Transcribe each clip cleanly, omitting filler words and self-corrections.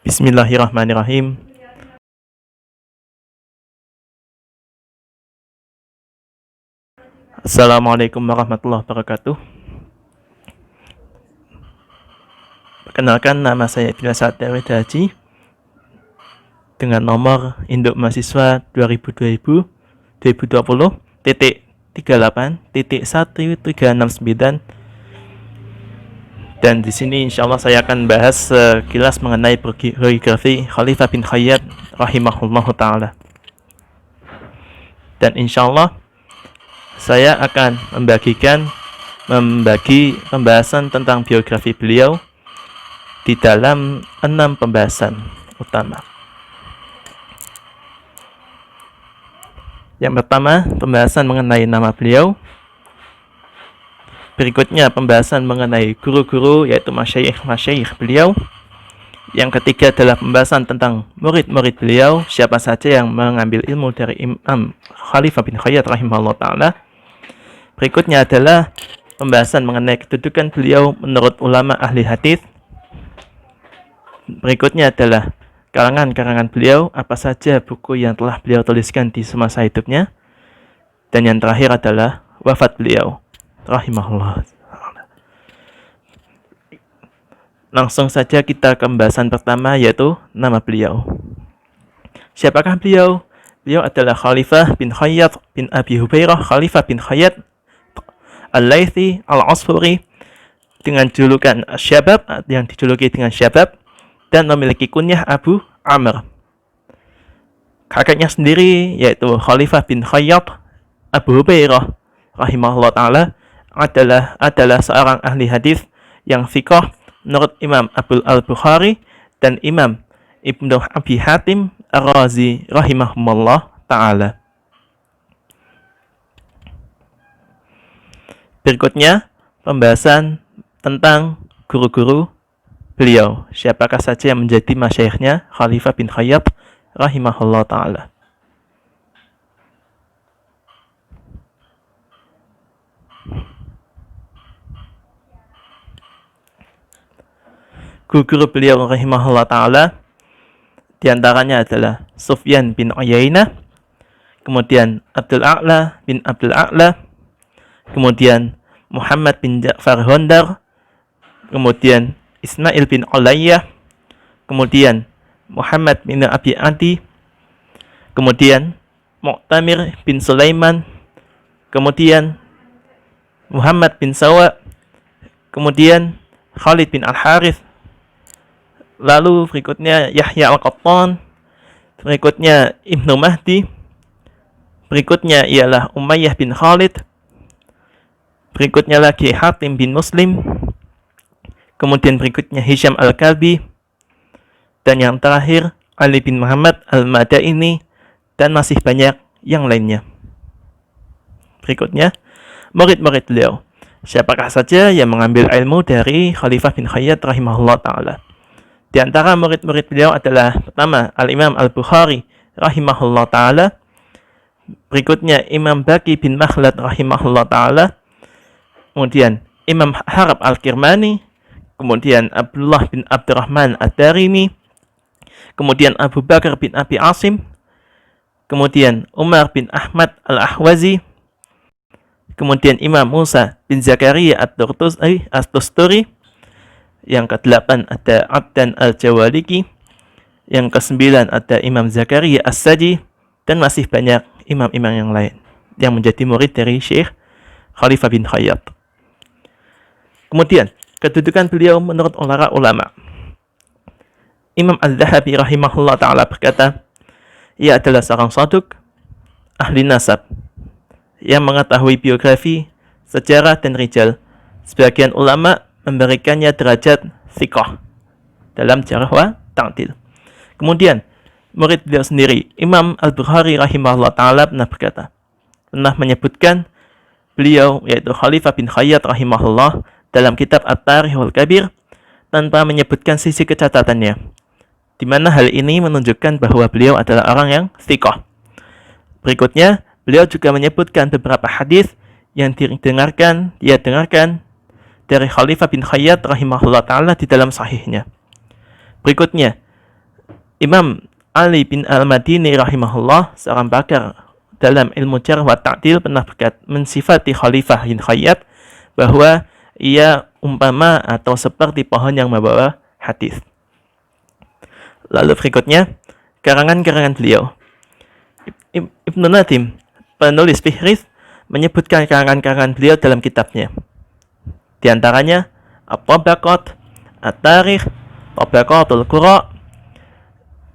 Bismillahirrahmanirrahim. Assalamualaikum warahmatullahi wabarakatuh. Perkenalkan, nama saya Ibnu Satya Haji dengan nomor induk mahasiswa 2020.38.1369, dan di sini insyaallah saya akan bahas sekilas mengenai biografi Khalifah bin Khayyat rahimahullahu taala. Dan insyaallah saya akan membagi pembahasan tentang biografi beliau di dalam 6 pembahasan utama. Yang pertama, pembahasan mengenai nama beliau. Berikutnya, pembahasan mengenai guru-guru, yaitu masyayikh beliau. Yang ketiga adalah pembahasan tentang murid-murid beliau, siapa saja yang mengambil ilmu dari Imam Khalifah bin Khayyat rahimahullah ta'ala. Berikutnya adalah pembahasan mengenai kedudukan beliau menurut ulama ahli hadis. Berikutnya adalah karangan-karangan beliau, apa saja buku yang telah beliau tuliskan di semasa hidupnya. Dan yang terakhir adalah wafat beliau rahimahullah. Langsung saja kita ke pembahasan pertama, yaitu nama beliau. Siapakah beliau? Beliau adalah Khalifah bin Khayyat bin Abi Hubairah, Khalifah bin Khayyat Al-Laythi Al-Asfuri, dengan julukan Syabab, yang dijuluki dengan Syabab, dan memiliki kunyah Abu Amr. Kakaknya sendiri, yaitu Khalifah bin Khayyat Abu Hubairah rahimahullah ta'ala, adalah seorang ahli hadis yang thiqah menurut Imam Al-Bukhari dan Imam Ibnu Abi Hatim Ar-Razi rahimahumullah ta'ala. Berikutnya, pembahasan tentang guru-guru beliau. Siapakah saja yang menjadi masyayikhnya Khalifah bin Khayyat rahimahullah ta'ala. Guru-guru beliau rahimahullah ta'ala diantaranya adalah Sufyan bin Uyainah, kemudian Abdul A'la bin Abdul A'la, kemudian Muhammad bin Ja'far Hondar, kemudian Ismail bin Ulayyah, kemudian Muhammad bin Abi Adi, kemudian Mu'tamir bin Sulaiman, kemudian Muhammad bin Sawa, kemudian Khalid bin Al-Harith, lalu berikutnya Yahya Al-Qattan, berikutnya Ibnu Mahdi, berikutnya ialah Umayyah bin Khalid, berikutnya lagi Hatim bin Muslim, kemudian berikutnya Hisham Al-Kalbi, dan yang terakhir Ali bin Muhammad Al-Madaini, dan masih banyak yang lainnya. Berikutnya, murid-murid beliau. Siapakah saja yang mengambil ilmu dari Khalifah bin Khayyat rahimahullah ta'ala? Di antara murid-murid beliau adalah pertama Al-Imam Al-Bukhari rahimahullah ta'ala, berikutnya Imam Baqi bin Makhlad rahimahullah ta'ala, kemudian Imam Harab Al-Kirmani, kemudian Abdullah bin Abdurrahman Ad-Darimi, kemudian Abu Bakar bin Abi Asim, kemudian Umar bin Ahmad Al-Ahwazi, kemudian Imam Musa bin Zakaria At-Tusturi, yang ke-8 ada Abdan Al-Jawaliki, yang ke-9 ada Imam Zakaria As-Saji, dan masih banyak imam-imam yang lain yang menjadi murid dari Syekh Khalifah bin Khayyat. Kemudian, kedudukan beliau menurut ulama. Imam Al-Dhahabi rahimahullah ta'ala berkata, ia adalah seorang shaduk, ahli nasab, yang mengetahui biografi, sejarah, dan rijal. Sebagian ulama memberikannya derajat thiqah dalam jarh wa ta'dil. Kemudian, murid beliau sendiri, Imam Al-Bukhari rahimahullah ta'ala, pernah menyebutkan beliau, yaitu Khalifah bin Khayyat rahimahullah, dalam kitab At-Tarikhul Kabir, tanpa menyebutkan sisi kecatatannya, di mana hal ini menunjukkan bahwa beliau adalah orang yang thiqah. Berikutnya, beliau juga menyebutkan beberapa hadis yang dia dengarkan dari Khalifah bin Khayyat rahimahullah ta'ala di dalam sahihnya. Berikutnya, Imam Ali bin Al-Madini rahimahullah, seorang pakar dalam ilmu jarh wa ta'dil, pernah mensifati Khalifah bin Khayyat bahwa ia umpama atau seperti pohon yang membawa hadis. Lalu berikutnya, karangan-karangan beliau. Ibnu Nadim, penulis Fihris, menyebutkan karangan-karangan beliau dalam kitabnya. Di antaranya At-Tabaqat, At-Tarikh, Tabaqatul Qura.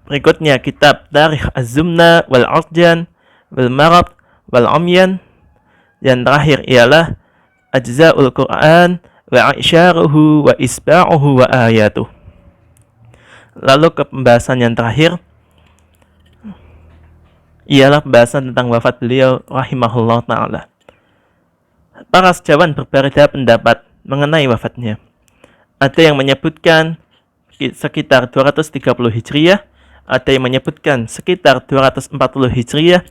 Berikutnya kitab Tarikh Az-Zumna wal Arjan wal Marad wal Umyan. Dan terakhir ialah Ajza'ul Quran wa Aisyaruhu wa Isba'uhu wa Ayatuh. Lalu ke pembahasan yang terakhir ialah pembahasan tentang wafat beliau rahimahullah ta'ala. Para sejawat berbeda pendapat mengenai wafatnya. Ada yang menyebutkan sekitar 230 Hijriah, ada yang menyebutkan sekitar 240 Hijriah,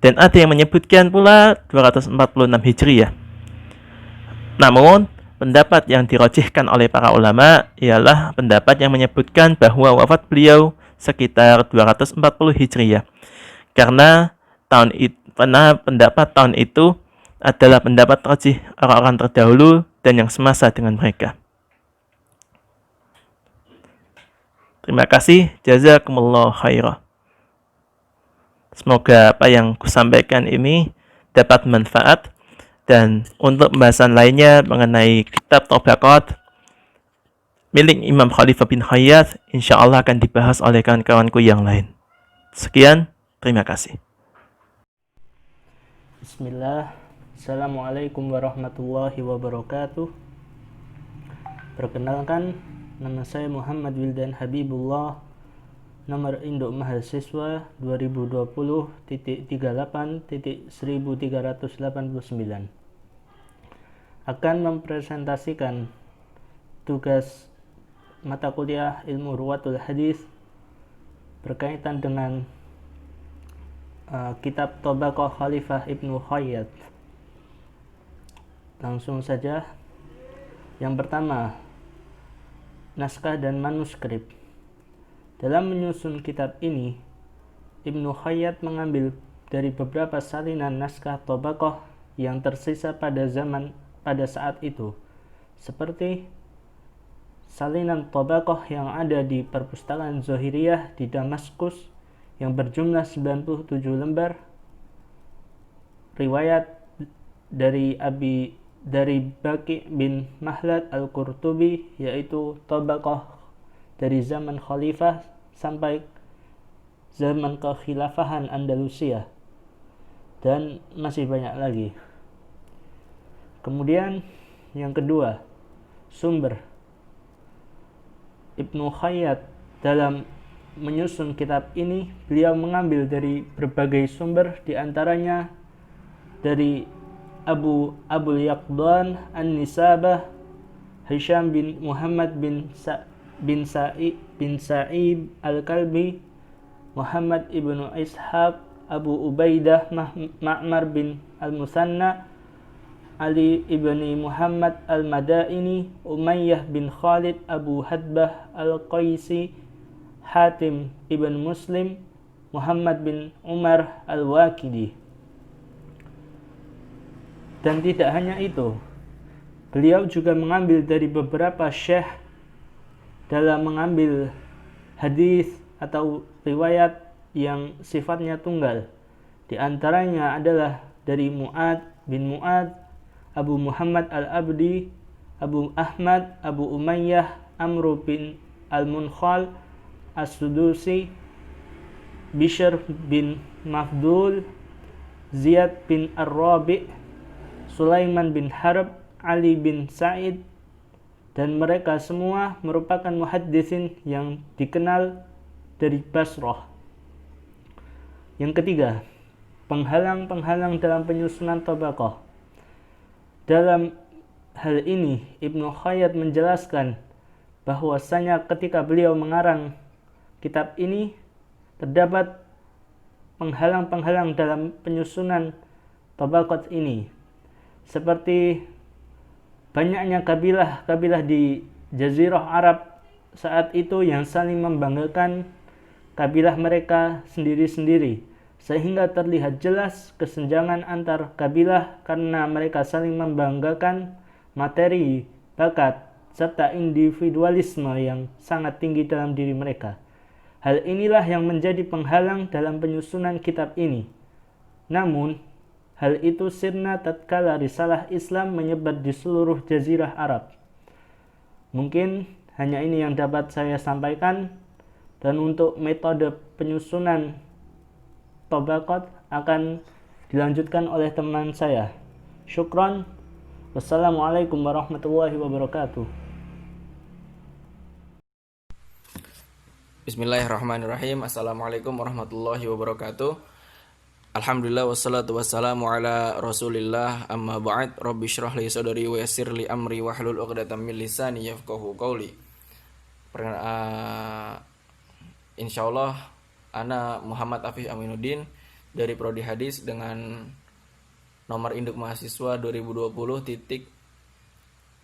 dan ada yang menyebutkan pula 246 Hijriah. Namun, pendapat yang dirojihkan oleh para ulama ialah pendapat yang menyebutkan bahwa wafat beliau sekitar 240 Hijriah. Karena pendapat tahun itu adalah pendapat rajih orang-orang terdahulu dan yang semasa dengan mereka. Terima kasih, jazakumullah khairah. Semoga apa yang kusampaikan ini dapat manfaat, dan untuk pembahasan lainnya mengenai kitab Tabaqat milik Imam Khalifah bin Khayyat, insyaallah akan dibahas oleh kawan-kawanku yang lain. Sekian, terima kasih. Bismillah. Assalamualaikum warahmatullahi wabarakatuh. Perkenalkan, nama saya Muhammad Wildan Habibullah, nomor induk mahasiswa 2020.38.1389. Akan mempresentasikan tugas mata kuliah ilmu ruwatul hadis berkaitan dengan kitab Tabaqah Khalifah Ibnu Khayyat. Langsung saja. Yang pertama, naskah dan manuskrip. Dalam menyusun kitab ini, Ibnu Khayyat mengambil dari beberapa salinan naskah Tabaqah yang tersisa pada saat itu, seperti salinan Tabaqah yang ada di perpustakaan Zohiriyah di Damaskus yang berjumlah 97 lembar, riwayat dari Baqi bin Makhlad Al-Qurtubi, yaitu Tabaqah dari zaman Khalifah sampai zaman kekhilafahan Andalusia, dan masih banyak lagi. Kemudian yang kedua, sumber. Ibnu Khayyat dalam menyusun kitab ini, beliau mengambil dari berbagai sumber, diantaranya dari Abul Yaqdan An-Nisabah, Hisham bin Muhammad bin Sa'id Al-Kalbi, Muhammad ibnu Ishaq, Abu Ubaidah Ma'mar bin Al-Musanna, Ali ibni Muhammad Al-Madaini, Umayyah bin Khalid, Abu Hadbah Al-Qaisi, Hatim ibn Muslim, Muhammad bin Umar Al-Waqidi. Dan tidak hanya itu, beliau juga mengambil dari beberapa syekh dalam mengambil hadis atau riwayat yang sifatnya tunggal. Di antaranya adalah dari Mu'ad bin Mu'ad, Abu Muhammad Al-Abdi, Abu Ahmad, Abu Umayyah, Amru bin Al-Munkhal As-Sudusi, Bishr bin Mafdul, Ziyad bin Ar-Rabi', Sulaiman bin Harb, Ali bin Sa'id, dan mereka semua merupakan muhaddisin yang dikenal dari Basrah. Yang ketiga, penghalang-penghalang dalam penyusunan Tabaqah. Dalam hal ini, Ibnu Khayyat menjelaskan bahwasanya ketika beliau mengarang kitab ini, terdapat penghalang-penghalang dalam penyusunan Tabaqat ini, seperti banyaknya kabilah-kabilah di Jazirah Arab saat itu yang saling membanggakan kabilah mereka sendiri-sendiri, sehingga terlihat jelas kesenjangan antar kabilah karena mereka saling membanggakan materi, bakat, serta individualisme yang sangat tinggi dalam diri mereka. Hal inilah yang menjadi penghalang dalam penyusunan kitab ini. Namun, hal itu sirna tatkala risalah Islam menyebar di seluruh jazirah Arab. Mungkin hanya ini yang dapat saya sampaikan, dan untuk metode penyusunan Tabaqat akan dilanjutkan oleh teman saya. Syukran. Wassalamualaikum warahmatullahi wabarakatuh. Bismillahirrahmanirrahim. Assalamualaikum warahmatullahi wabarakatuh. Alhamdulillah wassalatu wassalamu ala Rasulillah, amma ba'd. Rabbi shrah li sadri wa yassir li amri wahlul 'uqdatam min lisani yafqahu qawli. Insyaallah ana Muhammad Afif Aminuddin dari Prodi Hadis dengan nomor induk mahasiswa 2020.38.1385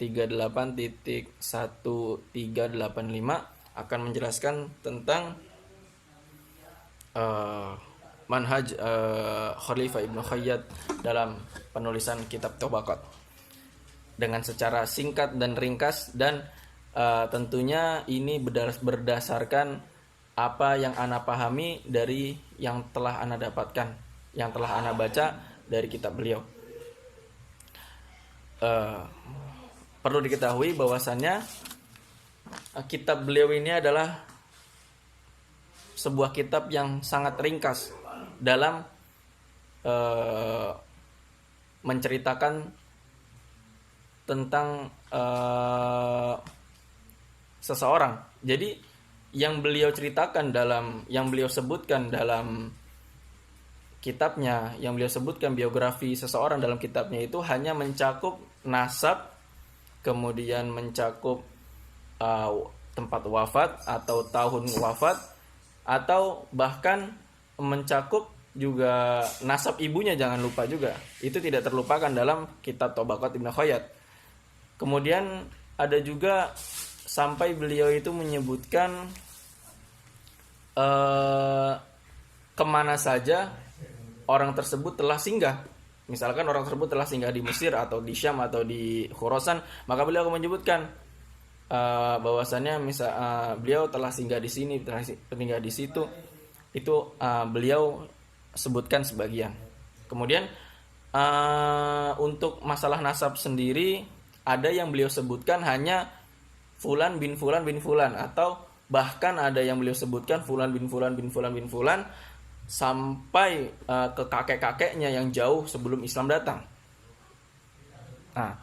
akan menjelaskan tentang manhaj Khalifah Ibnu Khayyat dalam penulisan kitab Tabaqat dengan secara singkat dan ringkas, dan tentunya ini berdasarkan apa yang ana pahami dari yang telah ana dapatkan, yang telah ana baca dari kitab beliau. Perlu diketahui bahwasannya kitab beliau ini adalah sebuah kitab yang sangat ringkas dalam menceritakan tentang seseorang. Jadi yang beliau ceritakan yang beliau sebutkan dalam kitabnya, yang beliau sebutkan biografi seseorang dalam kitabnya itu hanya mencakup nasab, kemudian mencakup tempat wafat atau tahun wafat, atau bahkan mencakup juga nasab ibunya, jangan lupa juga. Itu tidak terlupakan dalam kitab Tabaqat Ibnu Khayyat. Kemudian ada juga sampai beliau itu menyebutkan kemana saja orang tersebut telah singgah. Misalkan orang tersebut telah singgah di Mesir atau di Syam atau di Khurasan, maka beliau akan menyebutkan bahwasannya beliau telah singgah di sini, telah singgah di situ. Itu beliau sebutkan sebagian. Kemudian untuk masalah nasab sendiri, ada yang beliau sebutkan hanya Fulan bin Fulan bin Fulan, atau bahkan ada yang beliau sebutkan Fulan bin Fulan bin Fulan bin Fulan sampai ke kakek-kakeknya yang jauh sebelum Islam datang. Nah,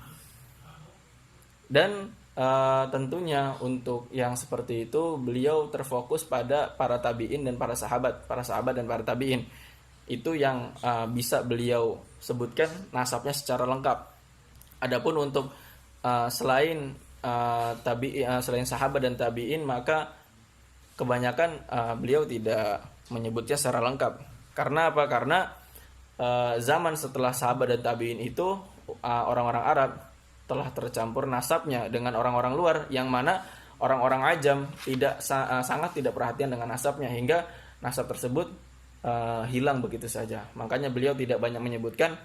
dan tentunya untuk yang seperti itu beliau terfokus pada para tabi'in dan para sahabat dan para tabi'in. Itu yang bisa beliau sebutkan nasabnya secara lengkap. Adapun untuk selain selain sahabat dan tabi'in, maka kebanyakan beliau tidak menyebutnya secara lengkap. Karena apa? Karena zaman setelah sahabat dan tabi'in itu orang-orang Arab telah tercampur nasabnya dengan orang-orang luar, yang mana orang-orang ajam sangat tidak perhatian dengan nasabnya, hingga nasab tersebut hilang begitu saja. Makanya beliau tidak banyak menyebutkan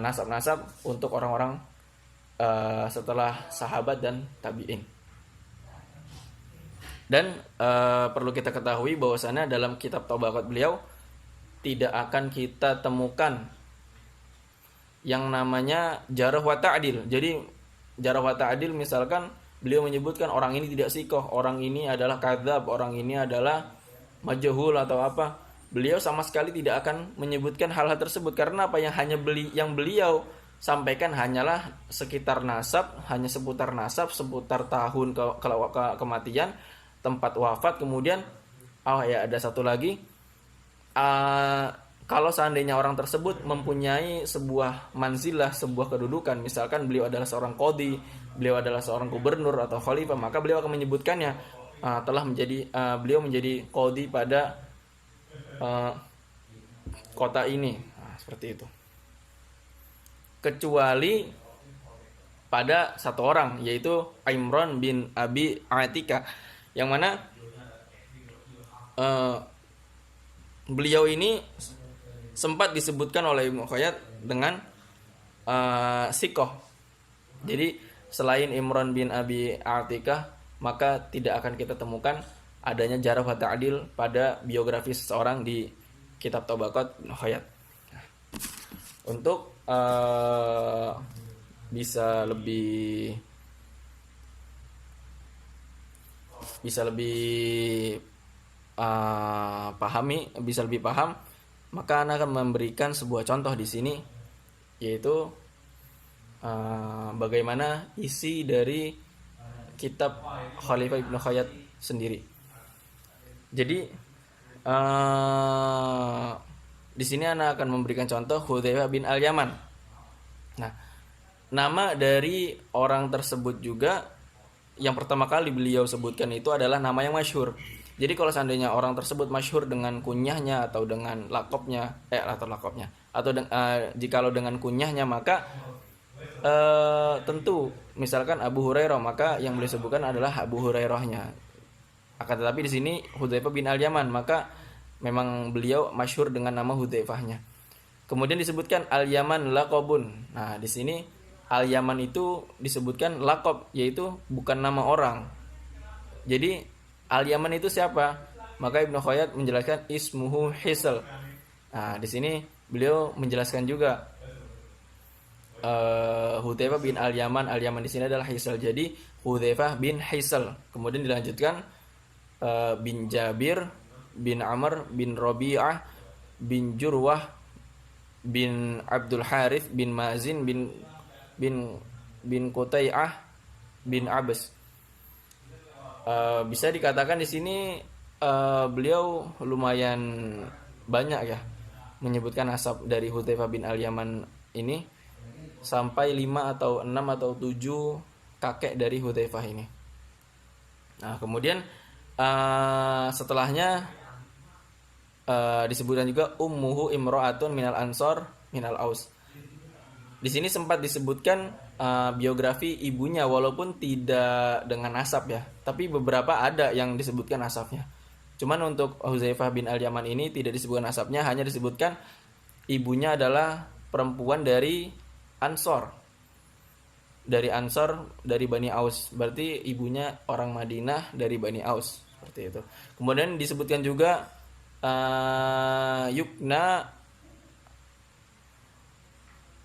nasab-nasab untuk orang-orang setelah sahabat dan tabi'in. Dan perlu kita ketahui bahwasannya dalam kitab Tabaqat beliau tidak akan kita temukan yang namanya jarh wa ta'dil. Jadi jarh wa ta'dil, misalkan beliau menyebutkan orang ini tidak sikoh, orang ini adalah kadzab, orang ini adalah majhul atau apa. Beliau sama sekali tidak akan menyebutkan hal-hal tersebut. Karena apa? Yang beliau sampaikan hanyalah sekitar nasab, hanya seputar nasab, seputar tahun kematian, tempat wafat. Kemudian ada satu lagi, kalau seandainya orang tersebut mempunyai sebuah manzilah, sebuah kedudukan, misalkan beliau adalah seorang qadhi, beliau adalah seorang gubernur atau khalifah, maka beliau akan menyebutkannya beliau menjadi qadhi pada kota ini. Seperti itu. Kecuali pada satu orang, yaitu Imran bin Abi Atika, yang mana eh, beliau ini sempat disebutkan oleh Ibnu Khayyat dengan sikoh. Jadi selain Imran bin Abi Atikah, maka tidak akan kita temukan adanya jarh wa ta'dil pada biografi seseorang di kitab Tabaqat Ibnu Khayyat. Untuk bisa lebih bisa lebih paham, maka Anda akan memberikan sebuah contoh di sini, yaitu bagaimana isi dari kitab Khalifah Ibnu Khayyat sendiri. Jadi di sini Anda akan memberikan contoh Hudzaifah bin Al-Yaman. Nah, nama dari orang tersebut juga yang pertama kali beliau sebutkan itu adalah nama yang masyhur. Jadi kalau seandainya orang tersebut masyhur dengan kunyahnya atau dengan lakopnya, jikalau dengan kunyahnya, maka tentu misalkan Abu Hurairah, maka yang beliau sebutkan adalah Abu Hurairahnya. Akan tetapi di sini Hudzaifah bin Al-Yaman, maka memang beliau masyhur dengan nama Hudzaifahnya. Kemudian disebutkan Al-Yaman laqabun. Nah, di sini Al-Yaman itu disebutkan laqab, yaitu bukan nama orang. Jadi Al-Yaman itu siapa? Maka Ibnu Khayyat menjelaskan ismuhu Hisl. Nah, di sini beliau menjelaskan juga Hudzaifah bin Al-Yaman. Al-Yaman di sini adalah Hisl. Jadi Hudzaifah bin Hisl. Kemudian dilanjutkan bin Jabir bin Amr bin Rabi'ah bin Jurwah bin Abdul Harith bin Mazin bin Qutai'ah bin Abbas. Bisa dikatakan di sini beliau lumayan banyak ya menyebutkan nasab dari Hudzaifah bin Al-Yaman ini, sampai 5 atau 6 atau 7 kakek dari Hudzaifah ini. Nah, kemudian setelahnya disebutkan juga ummuhu imra'atun minal ansor minal aus. Di sini sempat disebutkan biografi ibunya, walaupun tidak dengan nasab ya, tapi beberapa ada yang disebutkan nasabnya. Cuman untuk Hudzaifah bin Al-Yaman ini tidak disebutkan nasabnya, hanya disebutkan ibunya adalah perempuan dari Ansor. Dari Bani Aus. Berarti ibunya orang Madinah dari Bani Aus, seperti itu. Kemudian disebutkan juga Yukna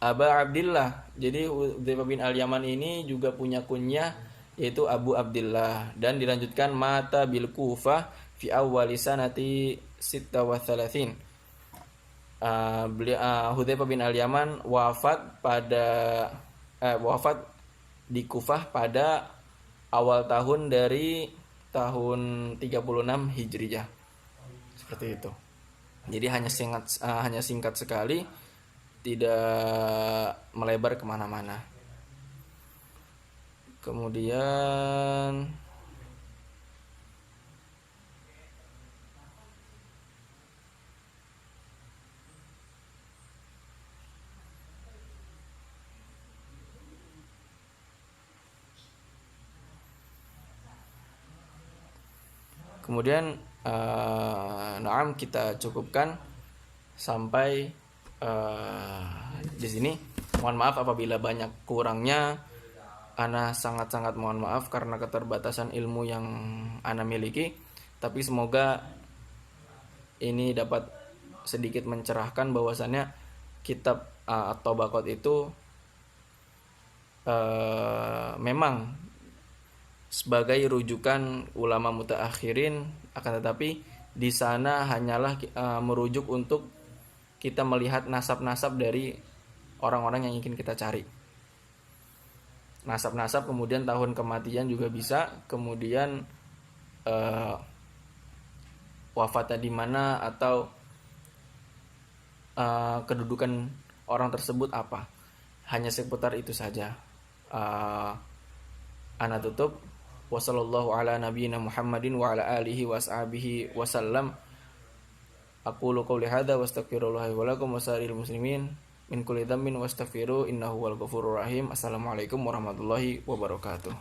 Aba Abdillah. Jadi Hudzaifah bin Al-Yaman ini juga punya kunyah, yaitu Abu Abdillah. Dan dilanjutkan mata bil Kufah fi awwali sanati 36. Hudzaifah bin Al-Yaman wafat di Kufah pada awal tahun dari tahun 36 Hijriyah. Seperti itu. Jadi hanya singkat sekali, tidak melebar kemana-mana. Kemudian naam, kita cukupkan sampai di sini. Mohon maaf apabila banyak kurangnya. Ana sangat-sangat mohon maaf karena keterbatasan ilmu yang ana miliki. Tapi semoga ini dapat sedikit mencerahkan bahwasannya kitab At-Tabaqat itu memang sebagai rujukan ulama mutaakhirin, akan tetapi di sana hanyalah merujuk untuk kita melihat nasab-nasab dari orang-orang yang ingin kita cari. Nasab-nasab, kemudian tahun kematian juga bisa, kemudian wafatnya di mana, atau kedudukan orang tersebut apa. Hanya seputar itu saja. Ana tutup. Wassallallahu ala nabiyyina Muhammadin wa ala alihi wa ashabihi wasallam. Aqulu qawli hadza wa astaghfirullah wa lakum wa sa'iril muslimin min kulli dhanbin wastaghfiru innahu wal ghafurur rahim. Assalamualaikum warahmatullahi wabarakatuh.